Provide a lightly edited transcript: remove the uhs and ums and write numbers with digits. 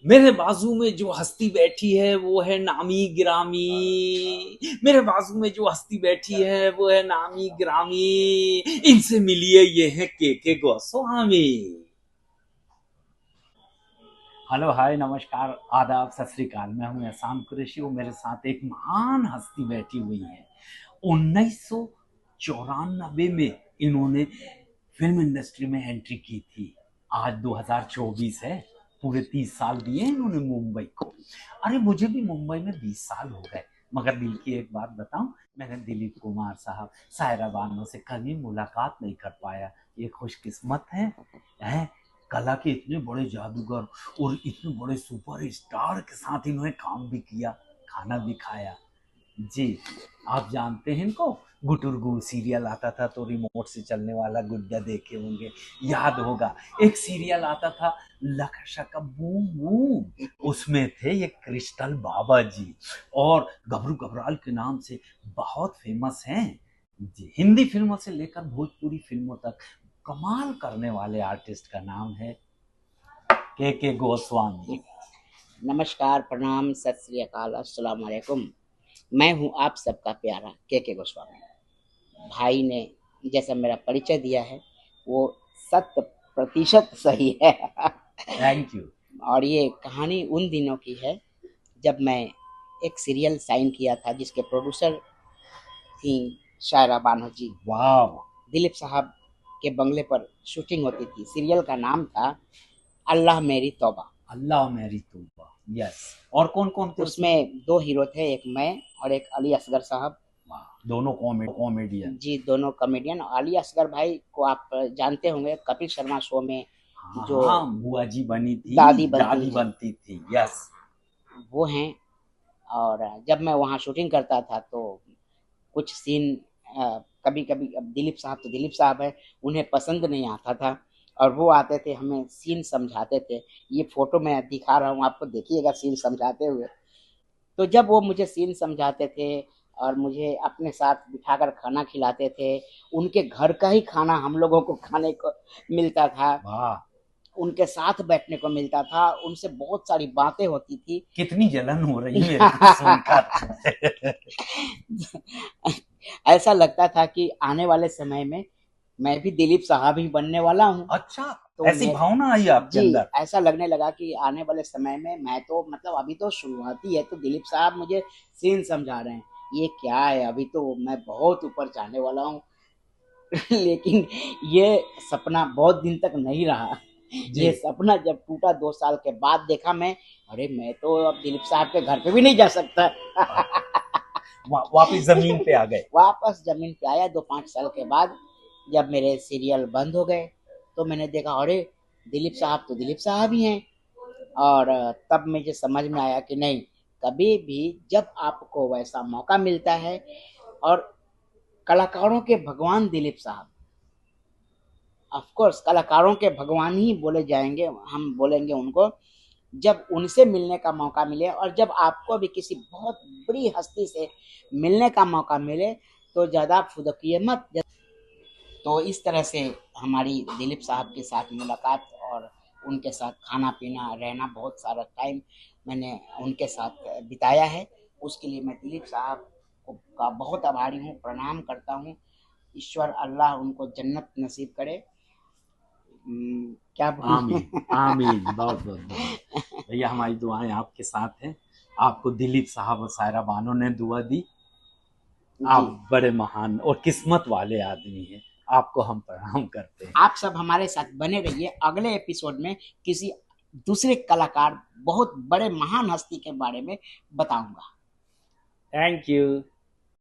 मेरे बाजू में जो हस्ती बैठी है वो है नामी गिरामी। मेरे बाजू में जो हस्ती बैठी है वो है नामी गिरामी। इनसे मिलिए, ये है के गोस्वामी। हेलो, हाय, नमस्कार, आदाब, सत श्री अकाल। मैं हूं एहसान कुरैशी और मेरे साथ एक महान हस्ती बैठी हुई है। 1994 में इन्होंने फिल्म इंडस्ट्री में एंट्री की थी। आज 2024 है। पूरे 30 साल दिए इन्होंने मुंबई को। अरे मुझे भी मुंबई में 20 साल हो गए, मगर दिल की एक बात बताऊं, मैंने दिलीप कुमार साहब, सायरा बानो से कभी मुलाकात नहीं कर पाया। ये खुशकिस्मत है। कला के इतने बड़े जादूगर और इतने बड़े सुपर स्टार के साथ इन्होंने काम भी किया, खाना भी खाया। जी, आप जानते हैं इनको? गुटुरगु सीरियल आता था तो रिमोट से चलने वाला गुड्डा देखे होंगे, याद होगा। एक सीरियल आता था लक शक बूम बूम, उसमें थे ये क्रिस्टल बाबा जी, और गबरू घबराल के नाम से बहुत फेमस हैं। जी, हिंदी फिल्मों से लेकर भोजपुरी फिल्मों तक कमाल करने वाले आर्टिस्ट का नाम है के गोस्वामी। नमस्कार, प्रणाम, सत श्री अकाल, अस्सलाम वालेकुम। मैं हूं आप सबका प्यारा के गोस्वामी। भाई ने जैसा मेरा परिचय दिया है वो 100% सही है। Thank you. और ये कहानी उन दिनों की है जब मैं एक सीरियल साइन किया था जिसके प्रोड्यूसर थी शायरा बानो जी। वाह। दिलीप साहब के बंगले पर शूटिंग होती थी। सीरियल का नाम था अल्लाह मेरी तौबा। अल्लाह मेरी तौबा। यस। और कौन कौन थे उसमें 2 हीरो थे, एक मैं और एक अली असगर साहब। दोनों कॉमेडियन। जी, दोनों कॉमेडियन। अली असगर भाई को आप जानते होंगे, कपिल शर्मा शो में जो हाँ, बुआ जी बनी थी, दादी बनती थी। यस, वो हैं। और जब मैं वहाँ शूटिंग करता था तो कुछ सीन कभी कभी, अब दिलीप साहब तो दिलीप साहब है, उन्हें पसंद नहीं आता था और वो आते थे, हमें सीन समझाते थे। ये फोटो मैं दिखा रहा हूँ आपको, देखिएगा सीन समझाते हुए। तो जब वो मुझे सीन समझाते थे और मुझे अपने साथ बिठाकर खाना खिलाते थे, उनके घर का ही खाना हम लोगों को खाने को मिलता था, उनके साथ बैठने को मिलता था, उनसे बहुत सारी बातें होती थी। कितनी जलन हो रही है मेरे को सुनकर। ऐसा लगता था कि आने वाले समय में मैं भी दिलीप साहब ही बनने वाला हूँ। अच्छा, तो ऐसी भावना आई आपके जी, अंदर? ऐसा लगने लगा कि आने वाले समय में मैं तो, मतलब अभी तो शुरुआती है, तो दिलीप साहब मुझे सीन समझा रहे हैं, ये क्या है, अभी तो मैं बहुत ऊपर जाने वाला हूँ। लेकिन ये सपना बहुत दिन तक नहीं रहा। ये सपना जब टूटा 2 साल के बाद देखा मैं, अरे मैं तो अब दिलीप साहब के घर पे भी नहीं जा सकता। वापिस जमीन पे आ गए। वापस जमीन पे आया 2-5 साल के बाद, जब मेरे सीरियल बंद हो गए तो मैंने देखा, अरे दिलीप साहब तो दिलीप साहब ही हैं। और तब मुझे समझ में आया कि नहीं, कभी भी जब आपको वैसा मौका मिलता है, और कलाकारों के भगवान दिलीप साहब, ऑफ कोर्स कलाकारों के भगवान ही बोले जाएंगे, हम बोलेंगे उनको, जब उनसे मिलने का मौका मिले और जब आपको भी किसी बहुत बड़ी हस्ती से मिलने का मौका मिले तो ज़्यादा फुदकिए मत। तो इस तरह से हमारी दिलीप साहब के साथ मुलाकात और उनके साथ खाना पीना रहना, बहुत सारा टाइम मैंने उनके साथ बिताया है। उसके लिए मैं दिलीप साहब का बहुत आभारी हूँ, प्रणाम करता हूँ। ईश्वर अल्लाह उनको जन्नत नसीब करे। क्या आमीन आमीन। बहुत बहुत भैया, हमारी दुआएं आपके साथ हैं। आपको दिलीप साहब और सायरा बानो ने दुआ दी। आप बड़े महान और किस्मत वाले आदमी हैं। आपको हम प्रणाम करते हैं। आप सब हमारे साथ बने रहिए। अगले एपिसोड में किसी दूसरे कलाकार, बहुत बड़े महान हस्ती के बारे में बताऊंगा। Thank you.